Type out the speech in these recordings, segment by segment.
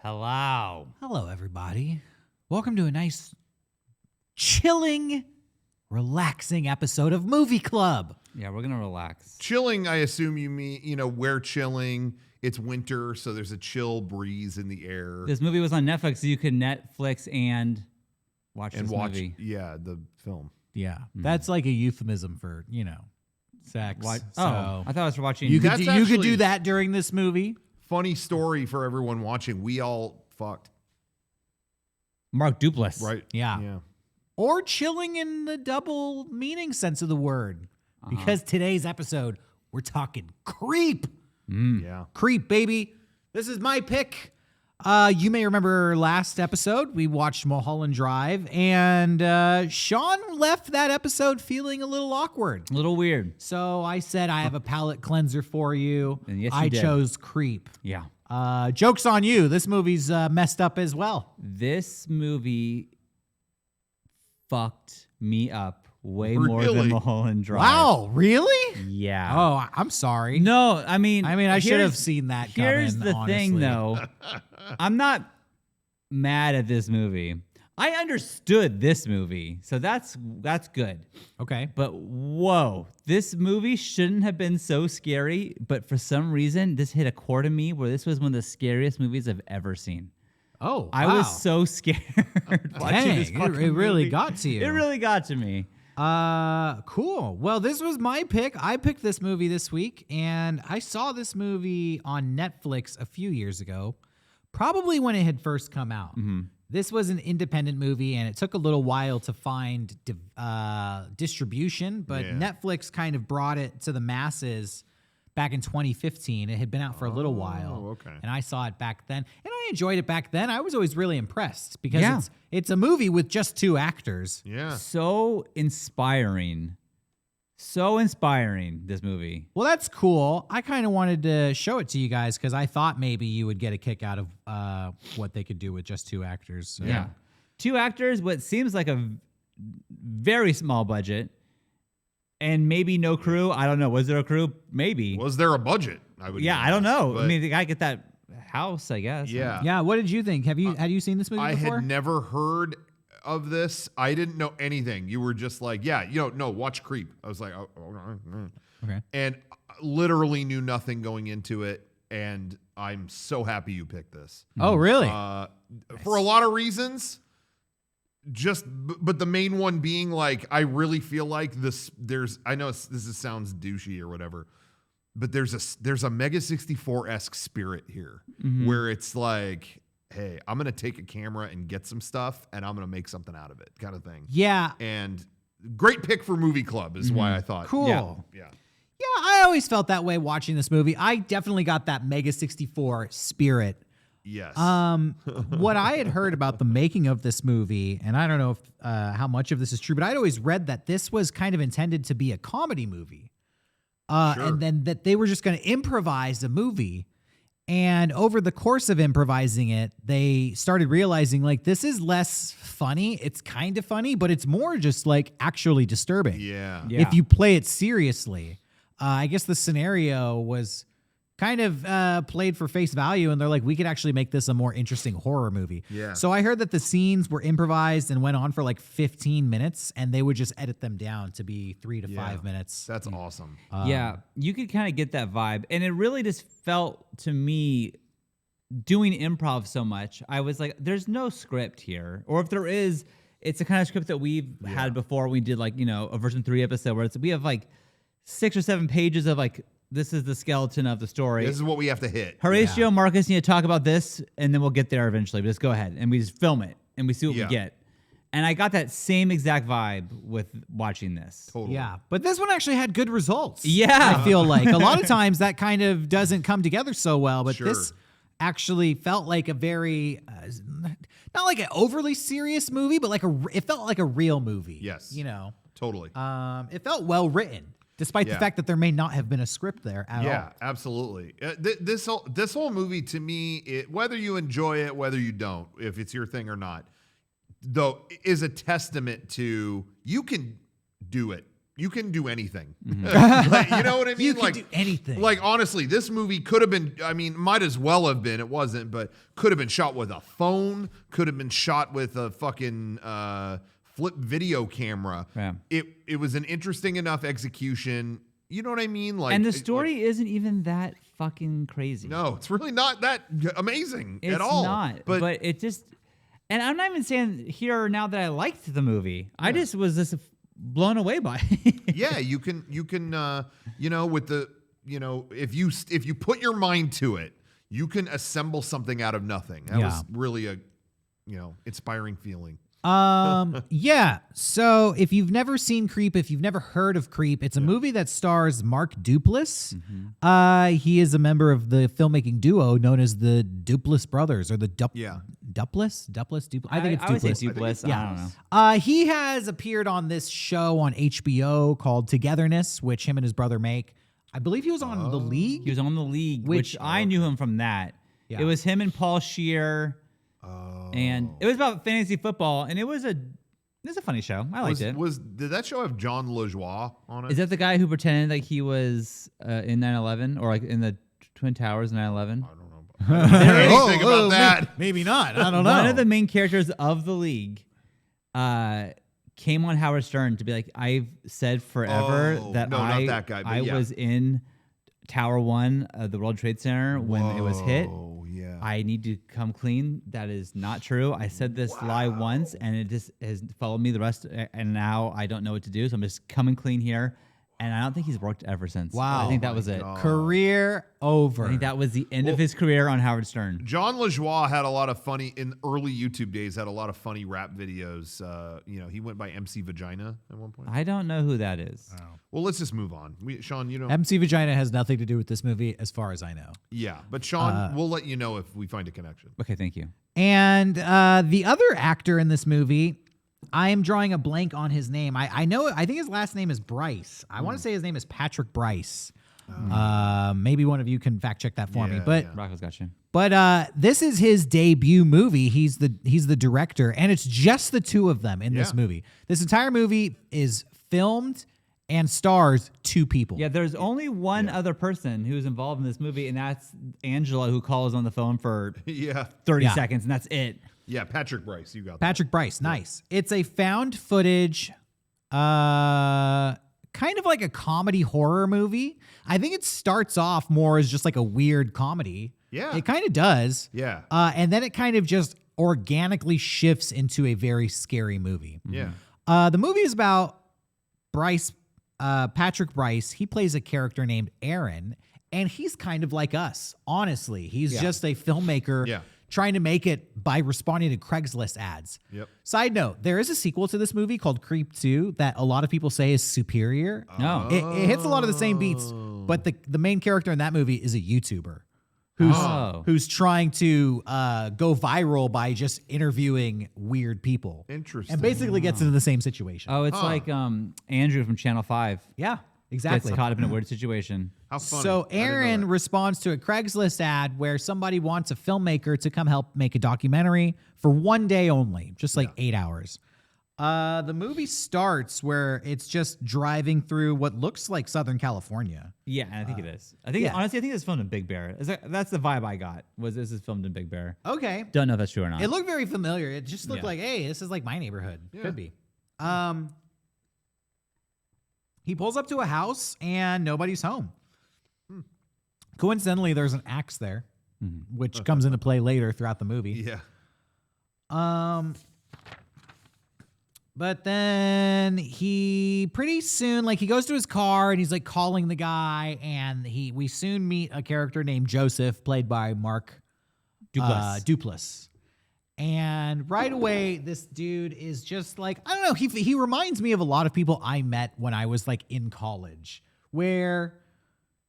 Hello. Hello, everybody. Welcome to a nice, chilling, relaxing episode of Movie Club. Yeah, we're going to relax. Chilling, I assume you mean, we're chilling. It's winter, so there's a chill breeze in the air. This movie was on Netflix, so you could Netflix and watch this movie. Yeah, the film. Yeah, that's like a euphemism for, sex. What? So Oh, I thought I was watching. you could That's do, you could actually- do that during this movie. Funny story for everyone watching. We all fucked. Mark Duplass. Right? Yeah. Or chilling in the double meaning sense of the word. Because today's episode, we're talking creep. Yeah. Creep, baby. This is my pick. You may remember last episode, we watched Mulholland Drive, and Sean left that episode feeling a little awkward. A little weird. So I said, I have a palate cleanser for you. And yes, you I did. chose Creep. Yeah. Joke's on you. This movie's messed up as well. This movie fucked me up way more than Really? Mulholland Drive. Wow, really? Yeah. Oh, I'm sorry. No, I mean, I should have here's- seen that Here's coming, the thing, honestly. though. I'm not mad at this movie. I understood this movie, so that's good. Okay. But whoa, this movie shouldn't have been so scary, but for some reason, this hit a chord in me where this was one of the scariest movies I've ever seen. Oh, I wow. was so scared watching Dang, this it fucking really movie. got to you. It really got to me. Cool. Well, this was my pick. I picked this movie this week, and I saw this movie on Netflix a few years ago, probably when it had first come out. This was an independent movie, and it took a little while to find distribution, but Yeah. Netflix kind of brought it to the masses back in 2015. It had been out for a little while, okay. and I saw it back then, and I enjoyed it back then. I was always really impressed because Yeah. it's a movie with just two actors. Yeah. So inspiring. So inspiring, this movie. Well, that's cool. I kind of wanted to show it to you guys because I thought maybe you would get a kick out of what they could do with just two actors. So. Yeah. Two actors, what seems like a very small budget, and maybe no crew. I don't know. Was there a crew? Maybe. Was there a budget? I would. Yeah, even I don't ask, know. I but mean, the guy get that house, I guess. yeah. Yeah. What did you think? Had you seen this movie I before? had never heard of this. I didn't know anything. You were just like, yeah, no, watch Creep. I was like, oh, Okay. and literally knew nothing going into it. And I'm so happy you picked this. Oh, really? For a lot of reasons. But the main one being like, I really feel like this. I know this sounds douchey or whatever, but there's a Mega64-esque spirit here where it's like, hey, I'm gonna take a camera and get some stuff, and I'm gonna make something out of it, kind of thing. Yeah. And great pick for Movie Club is why I thought. Cool. Yeah. Yeah. Yeah, I always felt that way watching this movie. I definitely got that Mega64 spirit. Yes. What I had heard about the making of this movie, and I don't know if how much of this is true, but I'd always read that this was kind of intended to be a comedy movie. Sure. And then that they were just going to improvise a movie. And over the course of improvising it, they started realizing like this is less funny. It's kind of funny, but it's more just like actually disturbing. Yeah. Yeah. If you play it seriously. I guess the scenario was kind of played for face value, and they're like, we could actually make this a more interesting horror movie. Yeah. So I heard that the scenes were improvised and went on for like 15 minutes, and they would just edit them down to be 3 to 5 minutes. That's awesome. Yeah, you could kind of get that vibe. And it really just felt to me, doing improv so much, I was like, there's no script here. Or if there is, it's the kind of script that we've had before. We did like, a version 3 episode where we have like 6 or 7 pages of like, this is the skeleton of the story. This is what we have to hit. Horatio and Marcus need to talk about this, and then we'll get there eventually. But just go ahead, and we just film it, and we see what we get. And I got that same exact vibe with watching this. Totally. Yeah, but this one actually had good results. Yeah. I feel like a lot of times that kind of doesn't come together so well, but Sure. this actually felt like a very, not like an overly serious movie, but like it felt like a real movie. Yes. Totally. It felt well written, despite the fact that there may not have been a script there at all. Yeah, absolutely. This whole movie, to me, whether you enjoy it, whether you don't, if it's your thing or not, though, is a testament to you can do it. you can do anything. Like, you know what I mean? You can like do anything. Like honestly, this movie could have been. I mean, might as well have been. It wasn't, but could have been shot with a phone. Could have been shot with a fucking flip video camera. Yeah. It was an interesting enough execution. You know what I mean? Like, and the story isn't even that fucking crazy. No, it's really not that amazing It's at all. not. But it just, and I'm not even saying here or now that I liked the movie. I just was just blown away by it. Yeah, you can you know, with the, you know, if you put your mind to it, you can assemble something out of nothing. That was really a, you know, inspiring feeling. Yeah. So if you've never seen Creep, if you've never heard of Creep, it's a movie that stars Mark Duplass. He is a member of the filmmaking duo known as the Duplass brothers, or the Duplass. I think it's I would say Duplass. Duplass. I don't know. He has appeared on this show on HBO called Togetherness, which him and his brother make. I believe he was on The League. He was on The League, which I knew him from that. Yeah. It was him and Paul Scheer. And it was about fantasy football, and it was a funny show. I liked it. Did that show have John LaJoie on it? Is that the guy who pretended like he was in 9/11 or like in the Twin Towers 9/11? I don't know anything about that. Maybe not. I don't know. One of the main characters of The League came on Howard Stern to be like, I've said forever that not that guy, but I was in Tower 1 of the World Trade Center when it was hit. Oh, yeah. I need to come clean. That is not true. I said this lie once, and it just has followed me the rest, and now I don't know what to do, so I'm just coming clean here. And I don't think he's worked ever since. Wow. I think that was it. Career over. I think that was the end of his career on Howard Stern. John LaJoie had a lot of funny, in early YouTube days, had a lot of funny rap videos. You know, he went by MC Vagina at one point. I don't know who that is. Well, let's just move on. Sean, you know. MC Vagina has nothing to do with this movie as far as I know. Yeah, but Sean, we'll let you know if we find a connection. Okay, thank you. And the other actor in this movie, I am drawing a blank on his name. I know. I think his last name is Bryce. I want to say his name is Patrick Bryce. Maybe one of you can fact check that for me. But Rocco's got you. But this is his debut movie. He's the director, and it's just the two of them in this movie. This entire movie is filmed and stars two people. Yeah, there's only one other person who's involved in this movie, and that's Angela, who calls on the phone for 30 seconds, and that's it. Yeah, Patrick Bryce, you got that. Patrick Bryce, nice. It's a found footage, kind of like a comedy horror movie. I think it starts off more as just like a weird comedy. Yeah. It kind of does. Yeah. And then it kind of just organically shifts into a very scary movie. Yeah. The movie is about Patrick Bryce. He plays a character named Aaron, and he's kind of like us, honestly. He's just a filmmaker trying to make it by responding to Craigslist ads. Yep. Side note, there is a sequel to this movie called Creep 2 that a lot of people say is superior. No. It hits a lot of the same beats, but the main character in that movie is a YouTuber who's trying to go viral by just interviewing weird people. Interesting. And basically gets into the same situation. Oh, it's like Andrew from Channel 5. Yeah, exactly. Gets caught up in a weird situation. How funny. So I didn't know Aaron that. responds to a Craigslist ad where somebody wants a filmmaker to come help make a documentary for one day only, just like 8 hours. The movie starts where it's just driving through what looks like Southern California. Yeah, and I think it is. Honestly, I think it's filmed in Big Bear. That's the vibe I got. Was this is filmed in Big Bear? Okay. Don't know if that's true or not. It looked very familiar. It just looked like, hey, this is like my neighborhood. Could be. He pulls up to a house and nobody's home. Coincidentally, there's an axe there, which comes into play later throughout the movie. Yeah. But then he pretty soon, like, he goes to his car and he's like calling the guy, and we soon meet a character named Joseph, played by Mark Duplass. And right away, this dude is just like, I don't know, he reminds me of a lot of people I met when I was like in college, where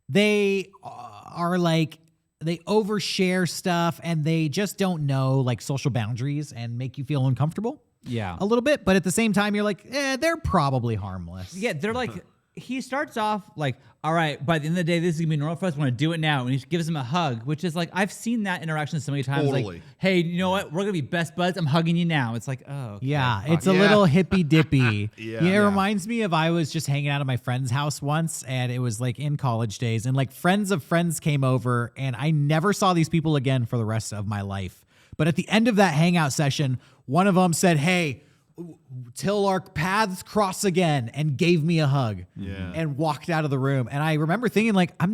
they are like, they overshare stuff and they just don't know like social boundaries and make you feel uncomfortable. Yeah. A little bit, but at the same time, you're like, they're probably harmless. Yeah, they're like he starts off like, all right, by the end of the day, this is gonna be normal for us. We're gonna do it now. And he gives him a hug, which is like, I've seen that interaction so many times. Totally. Like, hey, you know what? We're gonna be best buds. I'm hugging you now. It's like, oh, okay, Yeah, fuck. it's a little hippy dippy. Yeah. It reminds me of I was just hanging out at my friend's house once, and it was like in college days, and like friends of friends came over, and I never saw these people again for the rest of my life. But at the end of that hangout session, one of them said, "Hey, till our paths cross again," and gave me a hug and walked out of the room. And I remember thinking like, I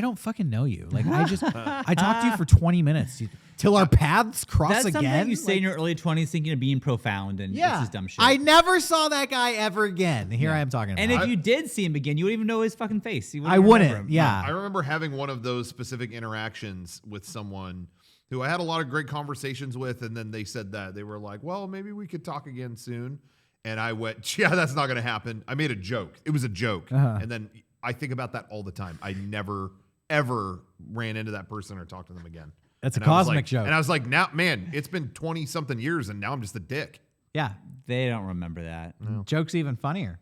don't fucking know you. Like I talked to you for 20 minutes till our paths cross That's again. something you say in your early 20s thinking of being profound, and it's just dumb shit. I never saw that guy ever again. Here I am talking about and it. if you did see him again, you wouldn't even know his fucking face. You I remember wouldn't. him. Yeah. I remember having one of those specific interactions with someone who I had a lot of great conversations with, and then they said that. They were like, well, maybe we could talk again soon. And I went, yeah, that's not going to happen. I made a joke. It was a joke. And then I think about that all the time. I never, ever ran into that person or talked to them again. That's a And I was cosmic like- joke. And I was like, now, man, it's been 20-something years, and now I'm just a dick. Yeah. They don't remember that. Joke's even funnier.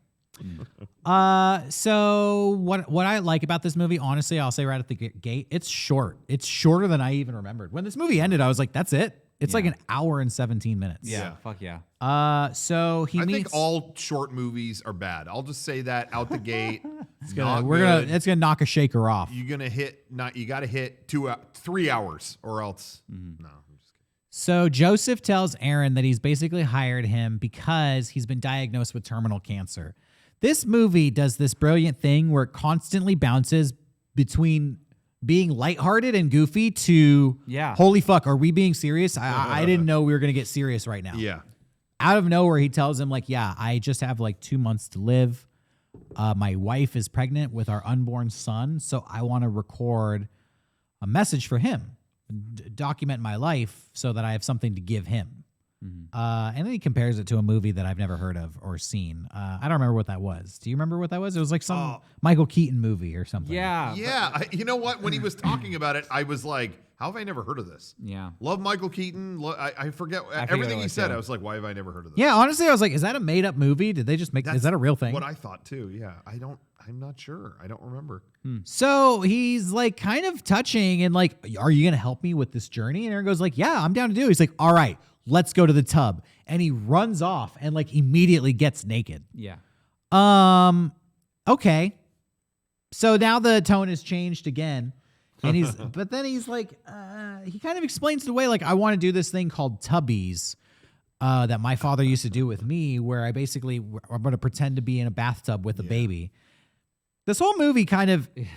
So what I like about this movie, honestly, I'll say right at the gate, it's short. It's shorter than I even remembered. When this movie ended, I was like, that's it. It's like an hour and 17 minutes. Yeah, fuck yeah. So he I meets. think all short movies are bad. I'll just say that out the gate. it's not gonna good. it's gonna knock a shaker off. You got to hit 3 hours or else. No, I'm just kidding. So Joseph tells Aaron that he's basically hired him because he's been diagnosed with terminal cancer. This movie does this brilliant thing where it constantly bounces between being lighthearted and goofy to, holy fuck, are we being serious? I didn't know we were going to get serious right now. Yeah. Out of nowhere, he tells him, like, yeah, I just have like 2 months to live. My wife is pregnant with our unborn son, so I want to record a message for him, document my life so that I have something to give him. And then he compares it to a movie that I've never heard of or seen. I don't remember what that was. Do you remember what that was? It was like some Michael Keaton movie or something. Yeah. Yeah. You know what? When he was talking about it, I was like, how have I never heard of this? Yeah. Love Michael Keaton. I forget forget everything what he I said. said. I was like, why have I never heard of this? Yeah, honestly, I was like, is that a made up movie? Did they just make, is that a real thing? What I thought too. Yeah. I'm not sure. I don't remember. So he's like kind of touching and like, are you going to help me with this journey? And Aaron goes like, yeah, I'm down to do it. He's like, all right, let's go to the tub. And he runs off and like immediately gets naked. Yeah. Okay. So now the tone has changed again. And but then he's like, he kind of explains it away. Like, I want to do this thing called tubbies that my father used to do with me, where I'm going to pretend to be in a bathtub with a baby. This whole movie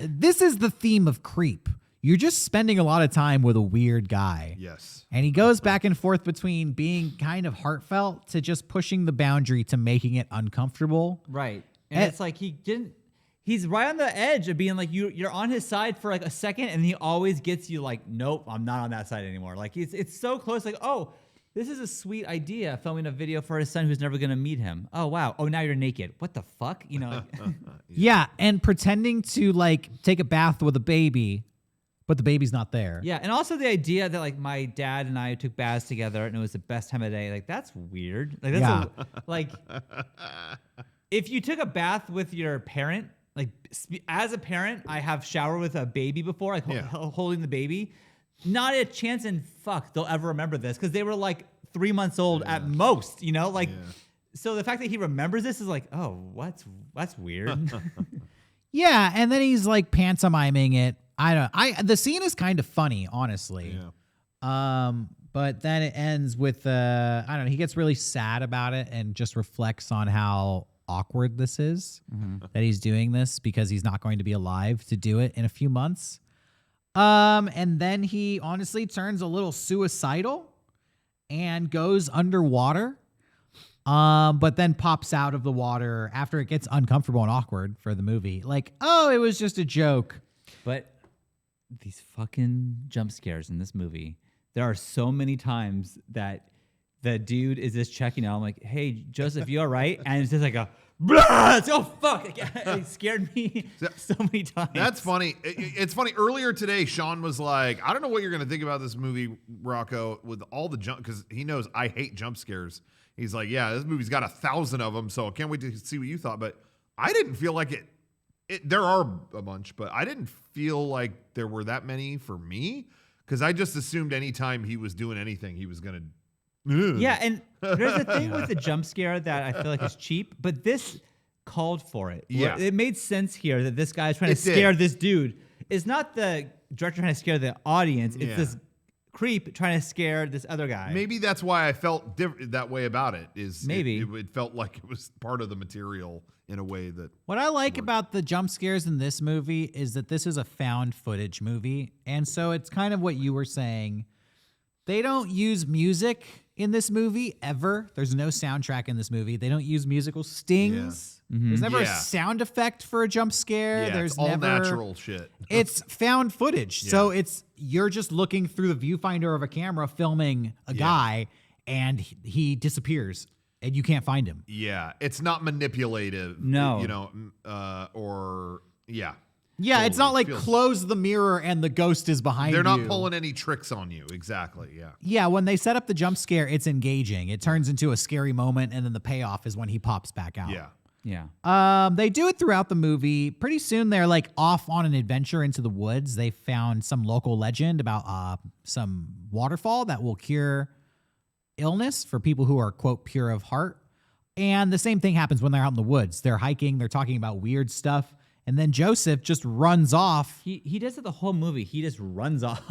this is the theme of creep. You're just spending a lot of time with a weird guy. Yes. And he goes back and forth between being kind of heartfelt to just pushing the boundary to making it uncomfortable. Right. And it's like he's right on the edge of being like, you're on his side for like a second, and he always gets you like, nope, I'm not on that side anymore. Like it's so close, like, oh, this is a sweet idea, filming a video for his son who's never gonna meet him. Oh wow. Oh, now you're naked. What the fuck? You know, like, Yeah, and pretending to like take a bath with a baby, but the baby's not there. yeah. And also the idea that like my dad and I took baths together and it was the best time of the day. Like that's weird. Like that's like if you took a bath with your parent, like as a parent, I have showered with a baby before, like holding the baby. Not a chance in fuck they'll ever remember this because they were like 3 months old at most, you know? Like, so the fact that he remembers this is like, oh, that's weird. Yeah, and then he's like pantomiming it. The scene is kind of funny, honestly. Yeah. But then it ends with I don't know, he gets really sad about it and just reflects on how awkward this is that he's doing this because he's not going to be alive to do it in a few months. And then he honestly turns a little suicidal and goes underwater. But then pops out of the water after it gets uncomfortable and awkward for the movie. Like, oh, it was just a joke. But these fucking jump scares in this movie, there are so many times that the dude is just checking out. I'm like, hey, Joseph, you all right? And it's just like a, blah! It's, oh, fuck. It scared me so many times. That's funny. It's funny. Earlier today, Sean was like, I don't know what you're going to think about this movie, Rocco, with all the jump, because he knows I hate jump scares. He's like, yeah, this movie's got 1,000 of them, so I can't wait to see what you thought. But I didn't feel like it. There are a bunch, but I didn't feel like there were that many for me because I just assumed anytime he was doing anything, he was gonna. Yeah, and there's a thing with the jump scare that I feel like is cheap, but this called for it. Yeah. It made sense here that this guy is trying to It did. scare this dude. It's not the director trying to scare the audience. It's Yeah. this creep trying to scare this other guy. Maybe that's why I felt that way about it. Maybe. it felt like it was part of the material in a way that. What I like about the jump scares in this movie is that this is a found footage movie. And so it's kind of what you were saying. They don't use music in this movie ever. There's no soundtrack in this movie. They don't use musical stings. There's never a Yeah. sound effect for a jump scare. Yeah, There's it's all never natural shit. It's found footage. So you're just looking through the viewfinder of a camera filming a guy and he disappears and you can't find him. Yeah, it's not manipulative. No. You know, or yeah. Yeah, it's not like Feels- close the mirror and the ghost is behind They're you. not pulling any tricks on you. Exactly. Yeah. Yeah, when they set up the jump scare, it's engaging. It turns into a scary moment, and then the payoff is when he pops back out. Yeah. Yeah. They do it throughout the movie. Pretty soon, they're like off on an adventure into the woods. They found some local legend about some waterfall that will cure illness for people who are, quote, pure of heart. And the same thing happens when they're out in the woods. They're hiking. They're talking about weird stuff. And then Joseph just runs off. He does it the whole movie. He just runs off.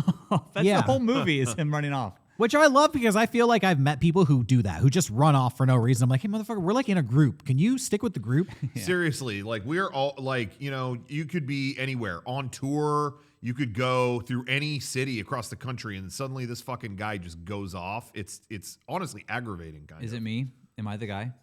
That's Yeah. the whole movie is him running off. Which I love because I feel like I've met people who do that, who just run off for no reason. I'm like, hey, motherfucker, we're like in a group. Can you stick with the group? Seriously, like we're all like, you know, you could be anywhere on tour. You could go through any city across the country, and suddenly this fucking guy just goes off. It's honestly aggravating. Kind Is of. it me? Am I the guy?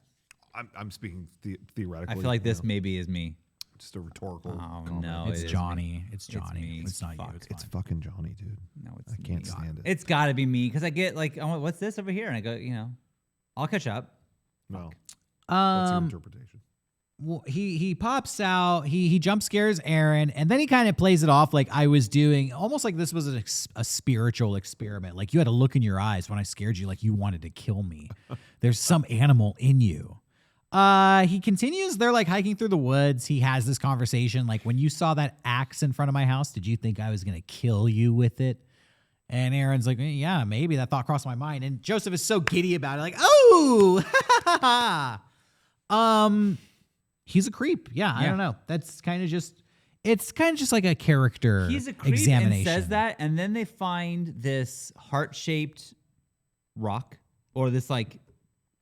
I'm speaking theoretically. I feel like you this know, maybe is me. just a rhetorical. Oh, comment. no. It's it is Johnny. me. It's Johnny. me. It's not you. Fuck. It's It's fine. fucking Johnny, dude. No, it's I can't me. stand it. It's got to be me because I get like, oh, what's this over here? And I go, you know, I'll catch up. No, that's your Um, interpretation. well, he pops out. He jump scares Aaron, and then he kind of plays it off like I was doing, almost like this was a spiritual experiment. Like you had a look in your eyes when I scared you, like you wanted to kill me. There's some animal in you. He continues. They're like hiking through the woods. He has this conversation like, when you saw that axe in front of my house, did you think I was gonna kill you with it? And Aaron's like, yeah, maybe that thought crossed my mind. And Joseph is so giddy about it, like, oh, he's a creep. Yeah, I don't know. That's kind of just, it's kind of just like a character He's a creep examination. and says that, and then they find this heart-shaped rock or this like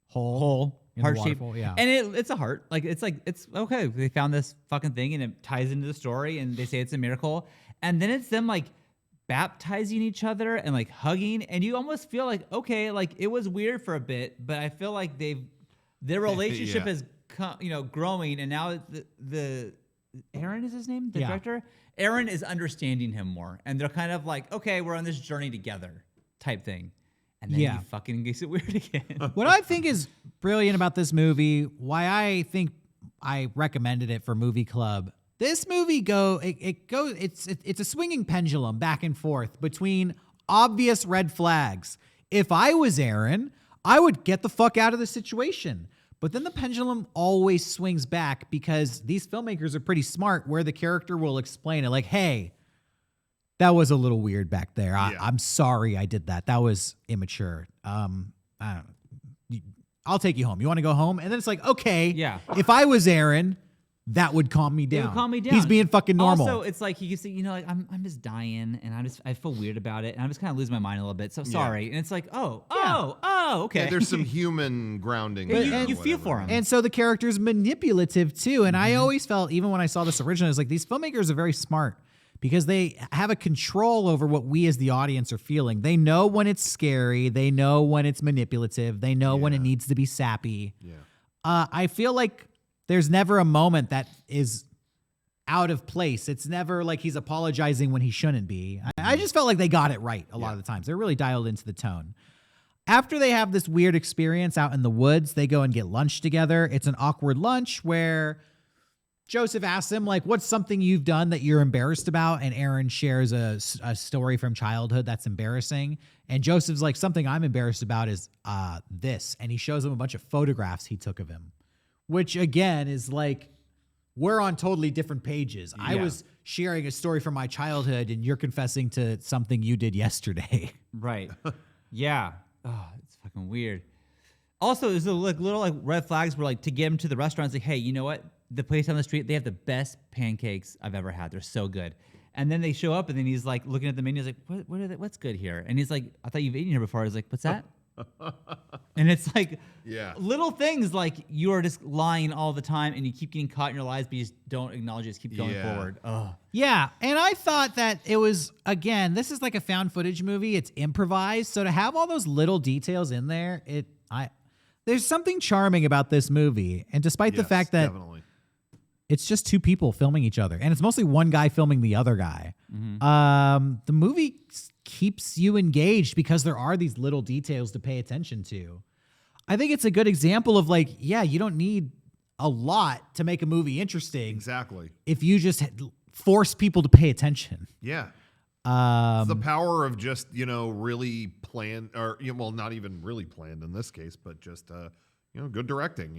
hole In the heart-shaped. waterfall, yeah. And it's a heart. Like it's okay. They found this fucking thing and it ties into the story, and they say it's a miracle. And then it's them like baptizing each other and like hugging, and you almost feel like, okay, like it was weird for a bit, but I feel like their relationship Yeah. is growing, and now the Aaron is his name, the Yeah. director. Aaron is understanding him more, and they're kind of like, okay, we're on this journey together, type thing. And then Yeah. he fucking gets it weird again. What I think is brilliant about this movie, why I think I recommended it for Movie Club. This movie it's a swinging pendulum back and forth between obvious red flags. If I was Aaron, I would get the fuck out of the situation. But then the pendulum always swings back because these filmmakers are pretty smart, where the character will explain it like, hey, that was a little weird back there. I'm sorry I did that. That was immature. I don't know. I'll take you home. You want to go home? And then it's like, okay, Yeah. if I was Aaron, that would calm me down. It would calm me down. He's being fucking normal. Also, it's like you can see, you know, like I'm just dying, and I feel weird about it, and I'm just kind of losing my mind a little bit. So sorry. And it's like, okay. Yeah, there's some human grounding. Yeah, there or you feel whatever. for him. And so the character's manipulative too. And I always felt, even when I saw this originally, I was like, these filmmakers are very smart because they have a control over what we as the audience are feeling. They know when it's scary. They know when it's manipulative. They know when it needs to be sappy. Yeah. I feel like there's never a moment that is out of place. It's never like he's apologizing when he shouldn't be. I just felt like they got it right a lot of the times. They're really dialed into the tone. After they have this weird experience out in the woods, they go and get lunch together. It's an awkward lunch where Joseph asks him, like, what's something you've done that you're embarrassed about? And Aaron shares a story from childhood that's embarrassing. And Joseph's like, something I'm embarrassed about is this. And he shows him a bunch of photographs he took of him, which again is like, we're on totally different pages. I Yeah. was sharing a story from my childhood and you're confessing to something you did yesterday. Right. Yeah. Oh, it's fucking weird. Also, there's little red flags where to get him to the restaurant, it's like, hey, you know what? The place on the street, they have the best pancakes I've ever had. They're so good. And then they show up, and then he's like looking at the menu. He's like, what's good here? And he's like, I thought you've eaten here before. I was like, what's that? And it's like little things like you are just lying all the time, and you keep getting caught in your lies, but you just don't acknowledge it. Just keep going forward. Oh. Yeah, and I thought that it was, again, this is like a found footage movie. It's improvised, so to have all those little details in there, there's something charming about this movie. And despite the fact that it's just two people filming each other, and it's mostly one guy filming the other guy, the movie keeps you engaged because there are these little details to pay attention to. I think it's a good example of you don't need a lot to make a movie interesting. Exactly. If you just force people to pay attention. Yeah. It's the power of just, really planned, or, not even really planned in this case, but just, good directing,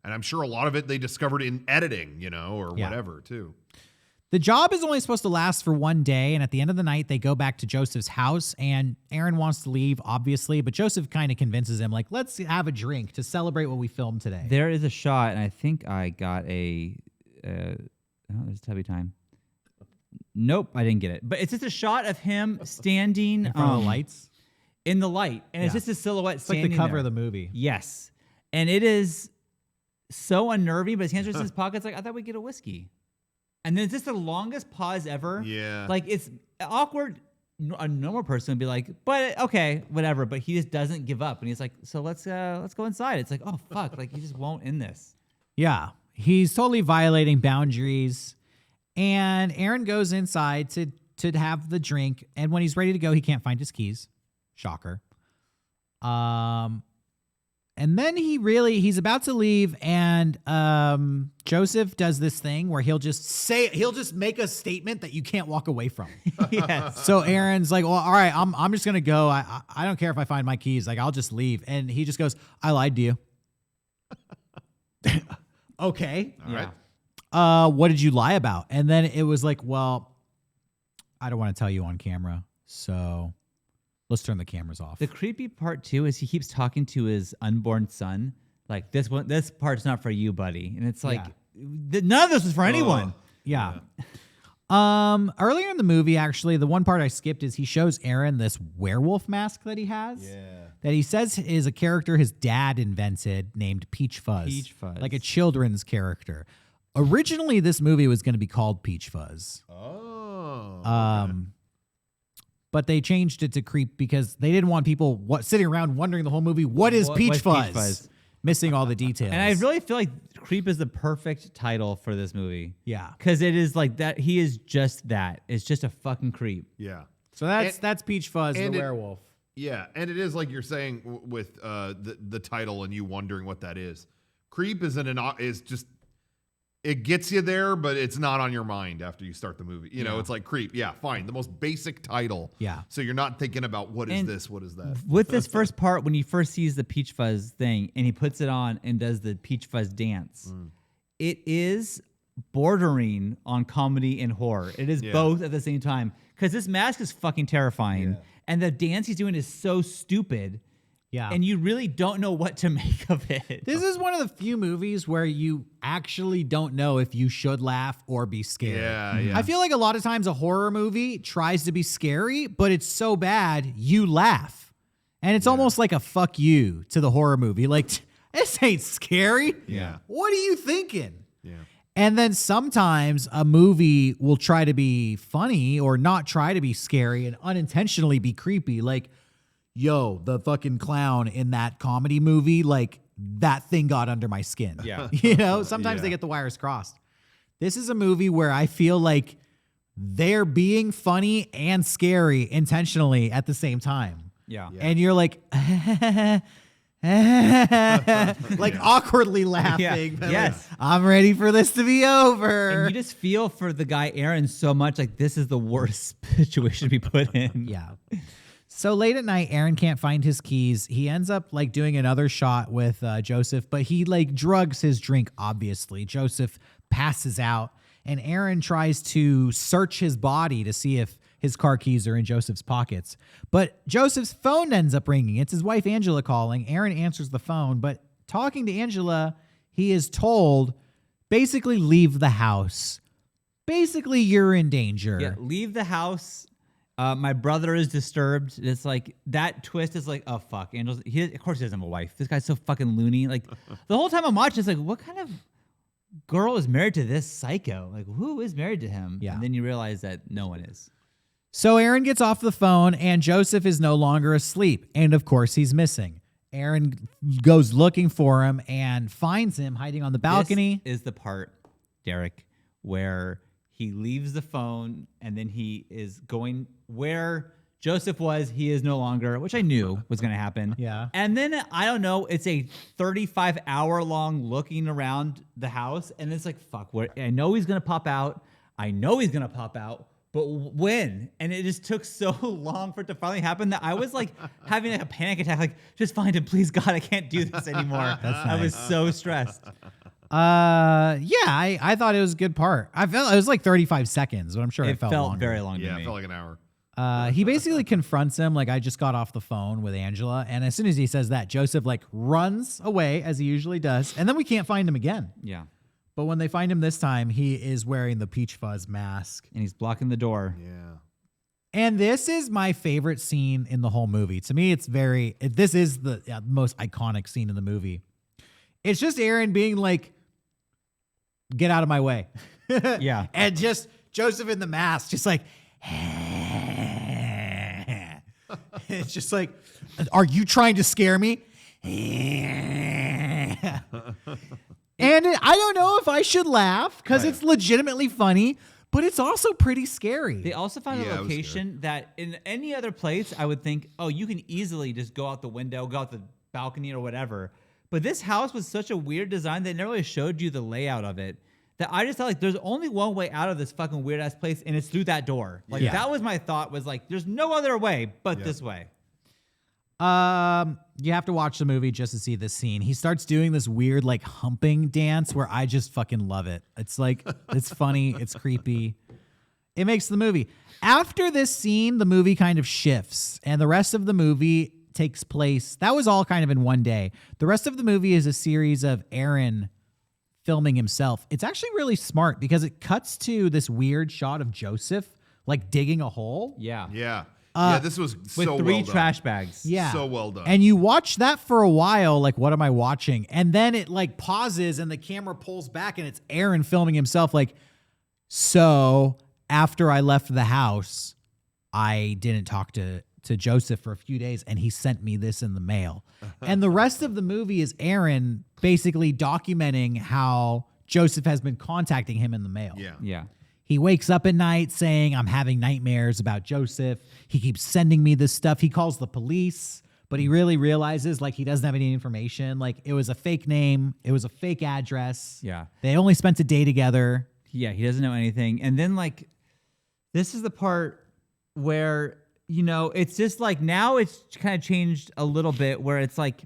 and I'm sure a lot of it they discovered in editing, or whatever too. The job is only supposed to last for one day, and at the end of the night, they go back to Joseph's house, and Aaron wants to leave, obviously, but Joseph kind of convinces him, let's have a drink to celebrate what we filmed today. There is a shot, and I think I got there's Tubby time. Nope, I didn't get it. But it's just a shot of him standing in front of the lights. In the light, and it's just a silhouette it's standing like the cover there. of the movie. Yes, and it is so unnerving, but his hands are in his pockets I thought we'd get a whiskey. And then it's just the longest pause ever. Yeah. It's awkward. A normal person would be like, but okay, whatever. But he just doesn't give up. And he's like, so let's go inside. It's like, oh, fuck. He just won't end this. Yeah. He's totally violating boundaries. And Aaron goes inside to have the drink. And when he's ready to go, he can't find his keys. Shocker. And then he's about to leave, and Joseph does this thing where he'll just make a statement that you can't walk away from. Yes. So Aaron's like, well, all right, I'm just gonna go. I don't care if I find my keys. I'll just leave. And he just goes, I lied to you. Okay. All right. What did you lie about? And then it was like, well, I don't want to tell you on camera, so let's turn the cameras off. The creepy part too is he keeps talking to his unborn son. This part's not for you, buddy. And it's none of this was for anyone. Yeah. Earlier in the movie, actually, the one part I skipped is he shows Aaron this werewolf mask that he has. Yeah. That he says is a character his dad invented named Peach Fuzz. Peach Fuzz. Like a children's character. Originally, this movie was going to be called Peach Fuzz. Oh. Okay. But they changed it to Creep because they didn't want people sitting around wondering the whole movie, what is Peach Fuzz? Missing all the details. And I really feel like Creep is the perfect title for this movie. Yeah. Because it is like that. He is just that. It's just a fucking creep. Yeah. So that's Peach Fuzz, the werewolf. Yeah, and it is like you're saying with the title and you wondering what that is. Creep is just it gets you there, but it's not on your mind after you start the movie. It's like Creep. Yeah, fine. The most basic title. Yeah. So you're not thinking about what is this, what is that. With this first part, when he first sees the Peach Fuzz thing and he puts it on and does the Peach Fuzz dance, it is bordering on comedy and horror. It is both at the same time. Because this mask is fucking terrifying. Yeah. And the dance he's doing is so stupid. Yeah. And you really don't know what to make of it. This is one of the few movies where you actually don't know if you should laugh or be scared. Yeah. I feel like a lot of times a horror movie tries to be scary, but it's so bad you laugh. And it's almost like a fuck you to the horror movie. Like, this ain't scary. Yeah. What are you thinking? Yeah. And then sometimes a movie will try to be funny or not try to be scary and unintentionally be creepy. Like, yo, the fucking clown in that comedy movie, like that thing got under my skin. Yeah. Sometimes they get the wires crossed. This is a movie where I feel like they're being funny and scary intentionally at the same time. Yeah. And you're like, like awkwardly laughing. Yeah. Yes. Like, I'm ready for this to be over. And you just feel for the guy Aaron so much like this is the worst situation to be put in. Yeah. So late at night, Aaron can't find his keys. He ends up like doing another shot with Joseph, but he like drugs his drink, obviously. Joseph passes out, and Aaron tries to search his body to see if his car keys are in Joseph's pockets. But Joseph's phone ends up ringing. It's his wife, Angela, calling. Aaron answers the phone, but talking to Angela, he is told, basically, leave the house. Basically, you're in danger. Yeah, leave the house. My brother is disturbed. It's like that twist is like, oh fuck, Angela's. Of course he doesn't have a wife. This guy's so fucking loony. Like the whole time I'm watching, it's like, what kind of girl is married to this psycho? Like who is married to him? Yeah. And then you realize that no one is. So Aaron gets off the phone, and Joseph is no longer asleep. And of course, he's missing. Aaron goes looking for him and finds him hiding on the balcony. This is the part, Derek, where he leaves the phone and then he is going where Joseph was. He is no longer, which I knew was going to happen. Yeah. And then, I don't know, it's a 35-hour long looking around the house. And it's like, fuck, I know he's going to pop out. But when? And it just took so long for it to finally happen that I was like having like a panic attack. Like, just find him, please, God, I can't do this anymore. I was so stressed. Yeah, I thought it was a good part. I felt it was like 35 seconds, but I'm sure it felt longer. very long to Yeah, me. it felt like an hour. He basically confronts him like, I just got off the phone with Angela, and as soon as he says that, Joseph like runs away as he usually does, and then we can't find him again. Yeah. But when they find him this time, he is wearing the Peach Fuzz mask. And he's blocking the door. Yeah. And this is my favorite scene in the whole movie. To me, this is the most iconic scene in the movie. It's just Aaron being like, get out of my way. Yeah. And just Joseph in the mask, just like, it's just like, are you trying to scare me? And I don't know if I should laugh because it's legitimately funny, but it's also pretty scary. They also found Yeah, a it was location that in any other place, I would think, oh, you can easily just go out the window, go out the balcony or whatever. But this house was such a weird design. They never really showed you the layout of it that I just thought like there's only one way out of this fucking weird ass place, and it's through that door. Like that was my thought, was like, there's no other way but this way. You have to watch the movie just to see this scene. He starts doing this weird like humping dance where I just fucking love it. It's like, it's funny, it's creepy. It makes the movie. After this scene, the movie kind of shifts, and the rest of the movie takes place. That was all kind of in one day. The rest of the movie is a series of Aaron filming himself. It's actually really smart because it cuts to this weird shot of Joseph like digging a hole. Yeah. Yeah. Yeah, this was With so three well done. trash bags. Yeah. So well done. And you watch that for a while, like, what am I watching? And then it like pauses and the camera pulls back and it's Aaron filming himself like, so after I left the house, I didn't talk to Joseph for a few days and he sent me this in the mail. And the rest of the movie is Aaron basically documenting how Joseph has been contacting him in the mail. Yeah. Yeah. He wakes up at night saying, I'm having nightmares about Joseph. He keeps sending me this stuff. He calls the police, but he really realizes like he doesn't have any information. Like it was a fake name. It was a fake address. Yeah. They only spent a day together. Yeah, he doesn't know anything. And then like, this is the part where, you know, it's just like now it's kind of changed a little bit where it's like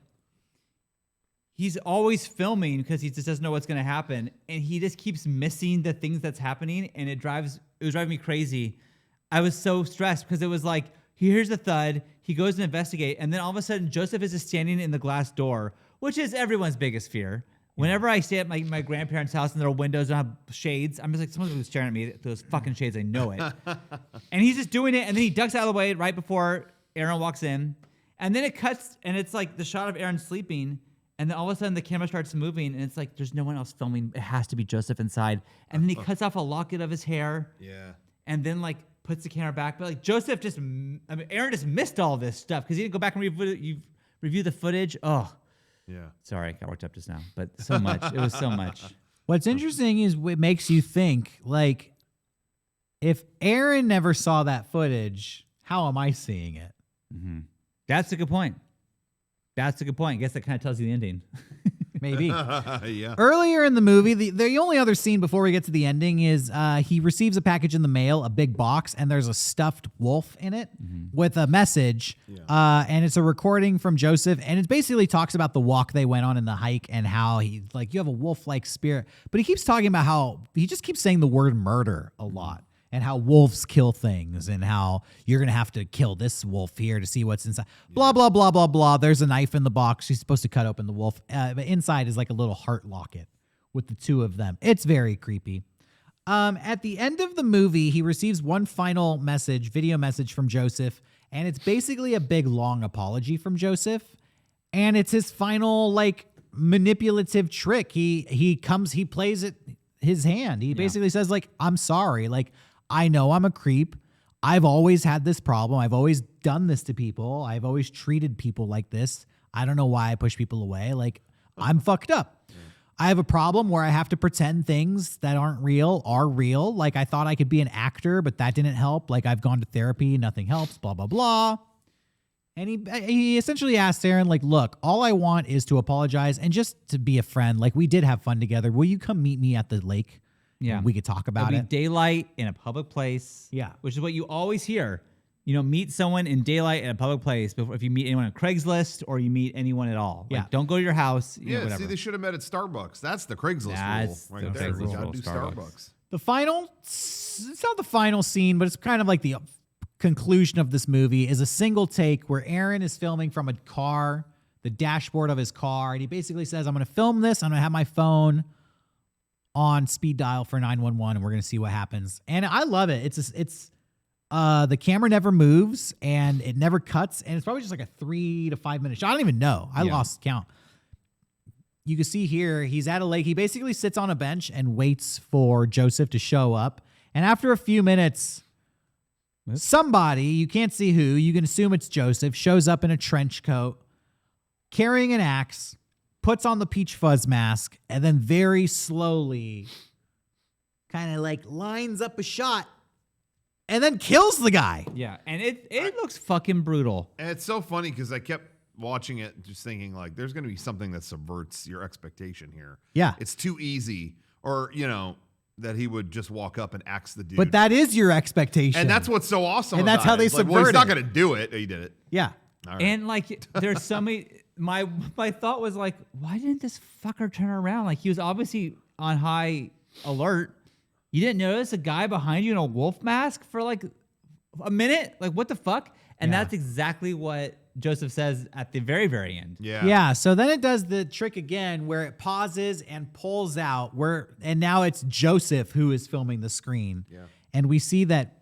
he's always filming because he just doesn't know what's going to happen. And he just keeps missing the things that's happening. And it was driving me crazy. I was so stressed because it was like, he hears the thud, he goes to investigate. And then all of a sudden Joseph is just standing in the glass door, which is everyone's biggest fear. Whenever I stay at my grandparents' house and their windows don't have shades, I'm just like, someone's gonna be staring at me through those fucking shades. I know it. And he's just doing it, and then he ducks out of the way right before Aaron walks in. And then it cuts, and it's like the shot of Aaron sleeping, and then all of a sudden the camera starts moving, and it's like there's no one else filming. It has to be Joseph inside. And then he cuts off a locket of his hair. Yeah. And then like puts the camera back. But like Joseph Aaron just missed all this stuff because he didn't go back and review the footage. Oh. Yeah. Sorry, I got worked up just now, but so much. It was so much. What's interesting is it makes you think, like, if Aaron never saw that footage, how am I seeing it? Mm-hmm. That's a good point. I guess that kind of tells you the ending. Maybe. Yeah. Earlier in the movie, the only other scene before we get to the ending is he receives a package in the mail, a big box, and there's a stuffed wolf in it with a message. And it's a recording from Joseph, and it basically talks about the walk they went on in the hike and how you have a wolf-like spirit. But he keeps talking about how he just keeps saying the word murder a lot. And how wolves kill things, and how you're going to have to kill this wolf here to see what's inside. Blah, blah, blah, blah, blah. There's a knife in the box. She's supposed to cut open the wolf. But inside is like a little heart locket with the two of them. It's very creepy. At the end of the movie, he receives one final video message from Joseph, and it's basically a big, long apology from Joseph. And it's his final, like, manipulative trick. He plays it his hand. He basically says, like, I'm sorry. Like, I know I'm a creep. I've always had this problem. I've always done this to people. I've always treated people like this. I don't know why I push people away. Like, I'm fucked up. I have a problem where I have to pretend things that aren't real are real. Like, I thought I could be an actor, but that didn't help. Like, I've gone to therapy. Nothing helps, blah, blah, blah. And he essentially asked Aaron, like, look, all I want is to apologize and just to be a friend. Like, we did have fun together. Will you come meet me at the lake? Yeah. We could talk about It'll it. be daylight in a public place. Yeah. Which is what you always hear. You know, meet someone in daylight in a public place before if you meet anyone on Craigslist or you meet anyone at all. Like, Yeah. don't go to your house. You know, Yeah, whatever. see, they should have met at Starbucks. That's the Craigslist That's rule the right there. Craigslist You gotta rule, do Starbucks. Starbucks. The final, it's not the final scene, but it's kind of like the conclusion of this movie is a single take where Aaron is filming from a car, the dashboard of his car. And he basically says, I'm going to film this. I'm going to have my phone on speed dial for 911 and we're going to see what happens. And I love it. It's the camera never moves and it never cuts. And it's probably just like a 3 to 5 minute shot. I don't even know. I lost count. You can see here, he's at a lake. He basically sits on a bench and waits for Joseph to show up. And after a few minutes, somebody, you can't see who, you can assume it's Joseph, shows up in a trench coat, carrying an axe, puts on the peach fuzz mask, and then very slowly kind of like lines up a shot and then kills the guy. Yeah. And it looks fucking brutal. And it's so funny because I kept watching it just thinking, like, there's going to be something that subverts your expectation here. Yeah. It's too easy. Or, you know, that he would just walk up and axe the dude. But that is your expectation. and that's what's so awesome And that's about how it. they It's like, well, subvert he's not it. going to do it. He did it. Yeah. All right. And like, there's so many. My thought was like, why didn't this fucker turn around? Like, he was obviously on high alert. You didn't notice a guy behind you in a wolf mask for like a minute? Like, what the fuck? And that's exactly what Joseph says at the very, very end. yeah. Yeah. So then it does the trick again where it pauses and pulls out and now it's Joseph who is filming the screen. Yeah. And we see that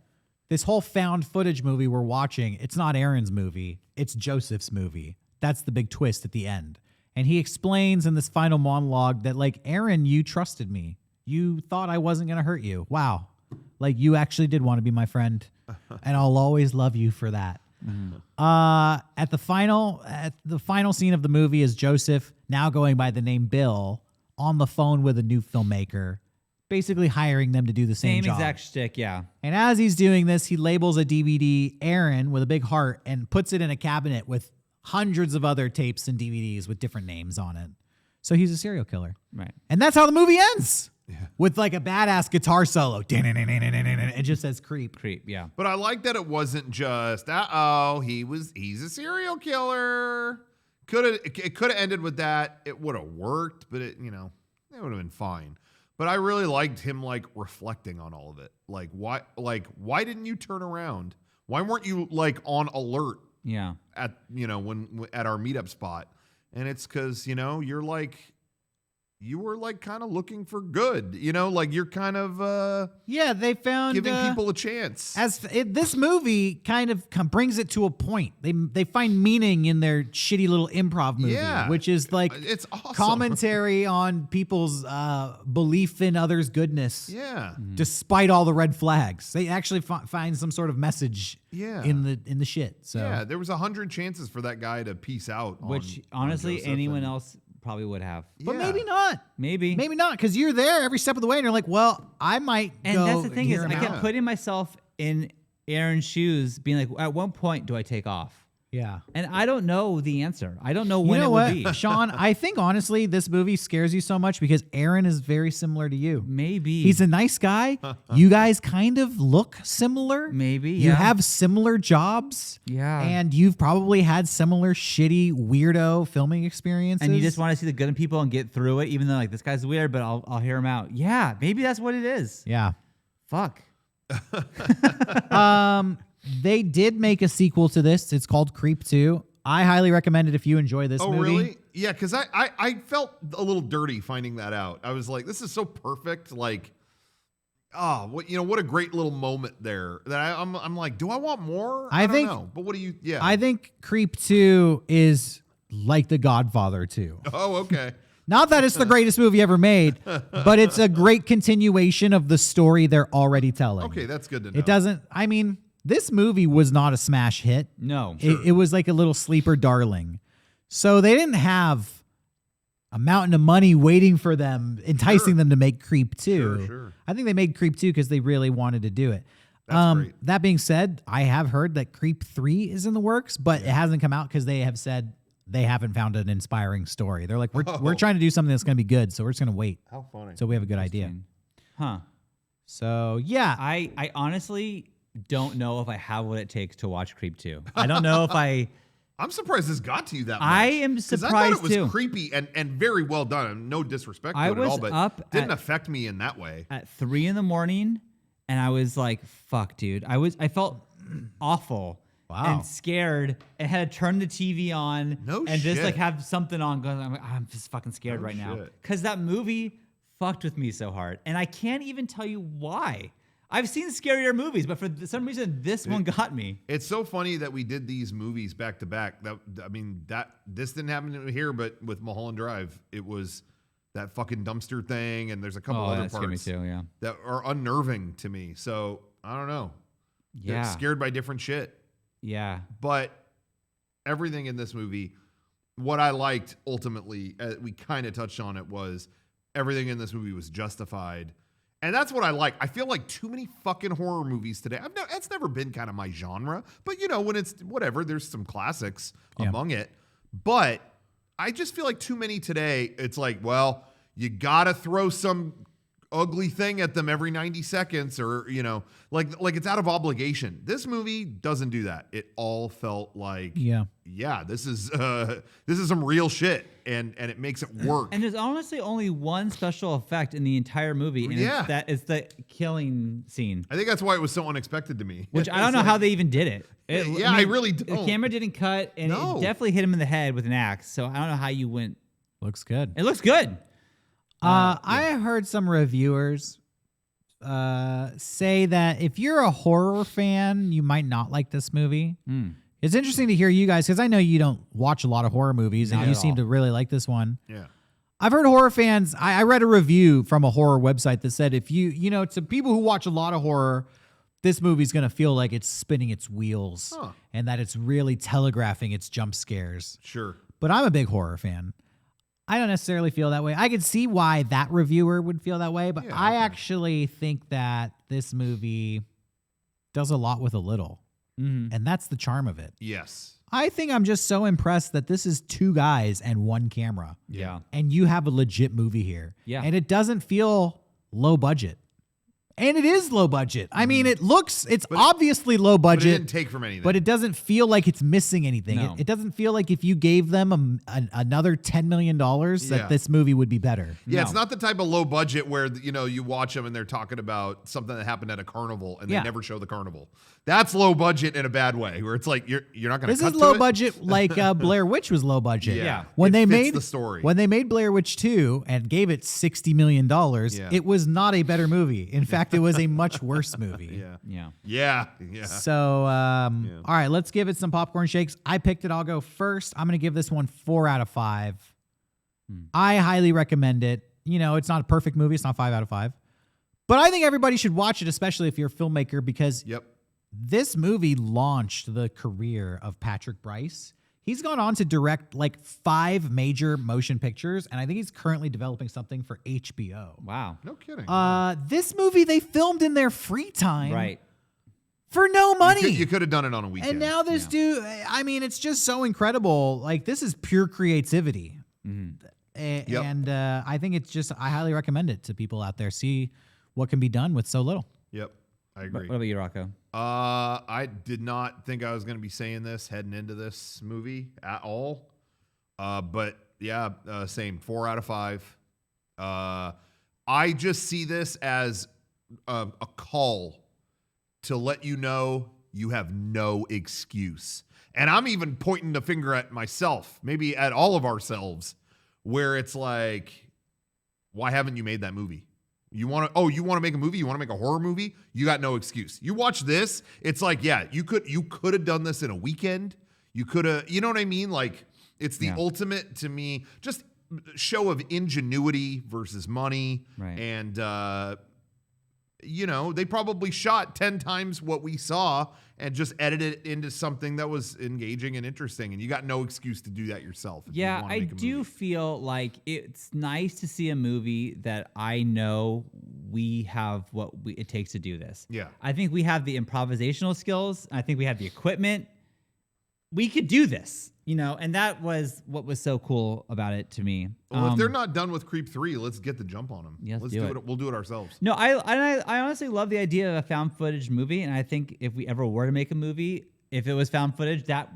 this whole found footage movie we're watching, it's not Aaron's movie, it's Joseph's movie. That's the big twist at the end. And he explains in this final monologue that, like, Aaron, you trusted me. You thought I wasn't going to hurt you. Wow. Like, you actually did want to be my friend. And I'll always love you for that. At the final scene of the movie is Joseph, now going by the name Bill, on the phone with a new filmmaker, basically hiring them to do the same job. exact shtick, yeah. And as he's doing this, he labels a DVD Aaron with a big heart and puts it in a cabinet with hundreds of other tapes and DVDs with different names on it. So he's a serial killer. Right. And that's how the movie ends. With like a badass guitar solo. It just says creep. Creep, yeah. But I like that it wasn't just, he's a serial killer. It could have ended with that. It would have worked, but it would have been fine. But I really liked him like reflecting on all of it. Like why didn't you turn around? Why weren't you like on alert Yeah. at when at our meetup spot? And it's because you were like kind of looking for good, like you're kind of Yeah, they found giving people a chance. This movie kind of brings it to a point. They find meaning in their shitty little improv movie, Yeah. which is like It's awesome. commentary on people's belief in others' goodness. Yeah. Despite all the red flags, they actually find some sort of message. Yeah. in the shit. So Yeah, there was 100 chances for that guy to peace out. Which, on honestly, Joseph, anyone and- else probably would have. but Yeah. maybe not. Maybe. Maybe not, because you're there every step of the way, and you're like, well, I might. And go that's the thing is, hear I him kept out. putting myself in Aaron's shoes, being like, at one point, do I take off? Yeah. And I don't know the answer. I don't know You when know it what, would be. Sean? I think honestly, this movie scares you so much because Aaron is very similar to you. Maybe. He's a nice guy. You guys kind of look similar. Maybe, You yeah. have similar jobs. Yeah. And you've probably had similar shitty, weirdo filming experiences. And you just want to see the good in people and get through it, even though like this guy's weird, but I'll hear him out. Yeah, maybe that's what it is. Yeah. Fuck. They did make a sequel to this. It's called Creep 2. I highly recommend it if you enjoy this movie. Oh, really? Yeah, because I felt a little dirty finding that out. I was like, this is so perfect. Like, what a great little moment there. That I'm like, do I want more? I don't know. But what do you? Yeah. I think Creep 2 is like The Godfather 2. Oh, okay. Not that it's the greatest movie ever made, but it's a great continuation of the story they're already telling. Okay, that's good to know. It doesn't. I mean, this movie was not a smash hit. No. It was like a little sleeper darling. So they didn't have a mountain of money waiting for them, enticing them to make Creep 2. Sure. I think they made Creep 2 because they really wanted to do it. That's great. That being said, I have heard that Creep 3 is in the works, but it hasn't come out because they have said they haven't found an inspiring story. They're like, we're trying to do something that's going to be good, so we're just going to wait. How funny. So we have a good idea. Huh. So, yeah. I honestly don't know if I have what it takes to watch Creep 2. I don't know if I'm surprised this got to you that much. I am 'Cause surprised I thought it was too. creepy and very well done. No disrespect to I it at all, was but up didn't at- affect me in that way. at 3 a.m, and I was like, fuck, dude. I felt awful. Wow. And scared, and had to turn the TV on No and just shit. like have something on going. I'm just fucking scared No right now shit. because that movie fucked with me so hard, and I can't even tell you why. I've seen scarier movies, but for some reason, this one got me. It's so funny that we did these movies back to back. This didn't happen here, but with Mulholland Drive, it was that fucking dumpster thing, and there's a couple other that scared me parts too. Yeah, that are unnerving to me. So I don't know. yeah, Scared by different shit. yeah. But everything in this movie, what I liked ultimately, we kind of touched on it, was everything in this movie was justified. And that's what I like. I feel like too many fucking horror movies today. It's never been kind of my genre. But, when it's whatever, there's some classics among it. But I just feel like too many today, it's like, well, you got to throw some ugly thing at them every 90 seconds or, like it's out of obligation. This movie doesn't do that. It all felt like, this is some real shit and it makes it work. And there's honestly only one special effect in the entire movie, and it's the killing scene. I think that's why it was so unexpected to me. Which I don't know how they even did it. I really don't. The camera didn't cut, and No. it definitely hit him in the head with an axe. So I don't know how you went. Looks good. It looks good. I heard some reviewers say that if you're a horror fan, you might not like this movie. It's interesting to hear you guys, because I know you don't watch a lot of horror movies, and Not you at seem all. to really like this one. Yeah. I've heard horror fans. I read a review from a horror website that said if to people who watch a lot of horror, this movie's going to feel like it's spinning its wheels and that it's really telegraphing its jump scares. Sure. But I'm a big horror fan. I don't necessarily feel that way. I could see why that reviewer would feel that way, but I actually think that this movie does a lot with a little. And that's the charm of it. Yes. I think I'm just so impressed that this is 2 guys and 1 camera. Yeah. And you have a legit movie here. Yeah. And it doesn't feel low budget. And it is low budget. I mean, it's obviously low But it budget. didn't take from anything. But it doesn't feel like it's missing anything. No. It doesn't feel like if you gave them another $10 million that this movie would be better. Yeah, it's not the type of low budget where, you watch them and they're talking about something that happened at a carnival and they never show the carnival. That's low budget in a bad way, where it's like you're not going to This cut is to low it. budget, like Blair Witch was low budget. Yeah. When It they fits made the story. when they made Blair Witch 2 and gave it $60 million, it was not a better movie. In fact, it was a much worse movie. Yeah. Yeah. So, all right, let's give it some popcorn shakes. I picked it. I'll go first. I'm going to give this one 4 out of 5. I highly recommend it. It's not a perfect movie. It's not 5 out of 5. But I think everybody should watch it, especially if you're a filmmaker, because this movie launched the career of Patrick Brice. He's gone on to direct like 5 major motion pictures, and I think he's currently developing something for HBO. Wow. No kidding. This movie they filmed in their free time. Right. for no money. You could have done it on a weekend. And now this dude, I mean, it's just so incredible. Like, this is pure creativity. And I think it's just, I highly recommend it to people out there. See what can be done with so little. Yep, I agree. What about you, Rocco? I did not think I was going to be saying this heading into this movie at all. But yeah, same. 4 out of 5. I just see this as a call to let you know you have no excuse. And I'm even pointing the finger at myself, maybe at all of ourselves, where it's like, why haven't you made that movie? You want to make a movie? You want to make a horror movie? You got no excuse. You watch this, it's like, yeah, you could have done this in a weekend. You could have, you know what I mean? Like, it's the ultimate, to me, just show of ingenuity versus money. Right. And, they probably shot 10 times what we saw and just edited it into something that was engaging and interesting. And you got no excuse to do that yourself. Yeah, I do feel like it's nice to see a movie that I know we have it takes to do this. Yeah. I think we have the improvisational skills. I think we have the equipment. We could do this, and that was what was so cool about it to me. Well, if they're not done with Creep 3, let's get the jump on them. Yes, let's do it. We'll do it ourselves. No, I honestly love the idea of a found footage movie, and I think if we ever were to make a movie, if it was found footage, that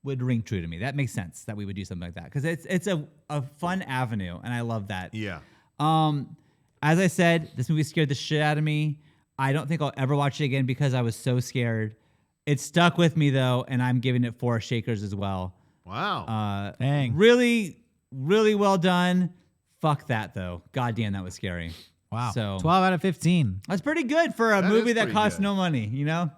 would ring true to me. That makes sense that we would do something like that because it's a fun avenue, and I love that. Yeah. As I said, this movie scared the shit out of me. I don't think I'll ever watch it again because I was so scared. It stuck with me though, and I'm giving it 4 shakers as well. Wow. Dang. Really, really well done. Fuck that though. God damn, that was scary. Wow. So 12 out of 15. that's pretty good for a That movie is that pretty costs good. no money, Yeah.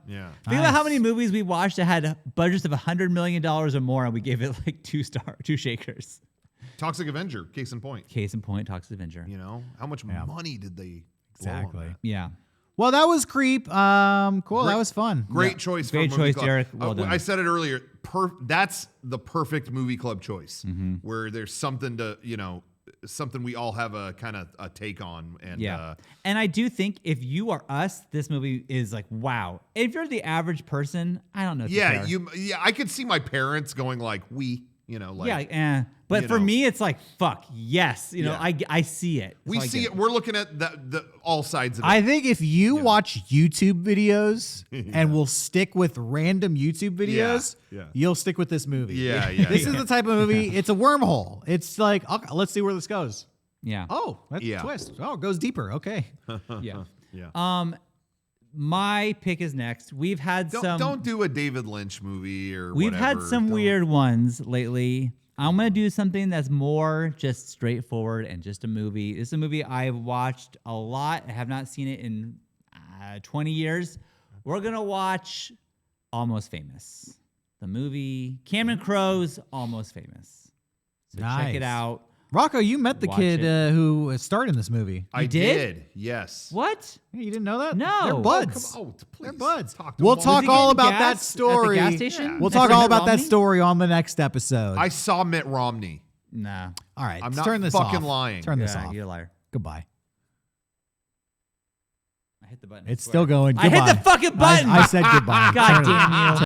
Think about how Nice. many movies we watched that had budgets of $100 million or more, and we gave it like 2 shakers. Toxic Avenger, case in point. Case in point, Toxic Avenger. How much money did they blow on Exactly. that? Yeah. Well, that was Creep. Cool. That was fun. Great choice. Great for movie choice, club. Derek. Well done. I said it earlier. That's the perfect movie club choice, where there's something to, something we all have a kind of a take on. And and I do think if you are us, this movie is like, wow. If you're the average person, I don't know. If you care. I could see my parents going like, But for me, it's like, fuck, yes. Yeah. I see it. we So I see get it. We're looking at the all sides of it. I think if you watch YouTube videos and will stick with random YouTube videos, Yeah. you'll stick with this movie. Yeah. This is the type of movie, it's a wormhole. It's like, okay, let's see where this goes. Yeah. Oh, that's a twist. Oh, it goes deeper. Okay. Yeah. Yeah. My pick is next. We've had Don't do a David Lynch movie or We've whatever. had some weird ones lately. I'm going to do something that's more just straightforward and just a movie. This is a movie I've watched a lot. I have not seen it in 20 years. We're going to watch Almost Famous. The movie Cameron Crowe's Almost Famous. So check it Nice. out. Rocco, you met the Watch kid it. who starred in this movie. I did? did. Yes. What? You didn't know that? No. They're Oh, buds. Please. They're buds. Talk to We'll him. talk Was he all getting about that gas story. At the gas station? Yeah. We'll Next talk to all Mitt about that Romney? story on the next episode. I saw Mitt Romney. Nah. all right. I'm let's not turn this fucking off. lying. Turn this Yeah, off. you're a liar. Goodbye. I hit the button. It's I still swear. going. I hit Goodbye. the fucking button. I said goodbye. God Turn it- damn you.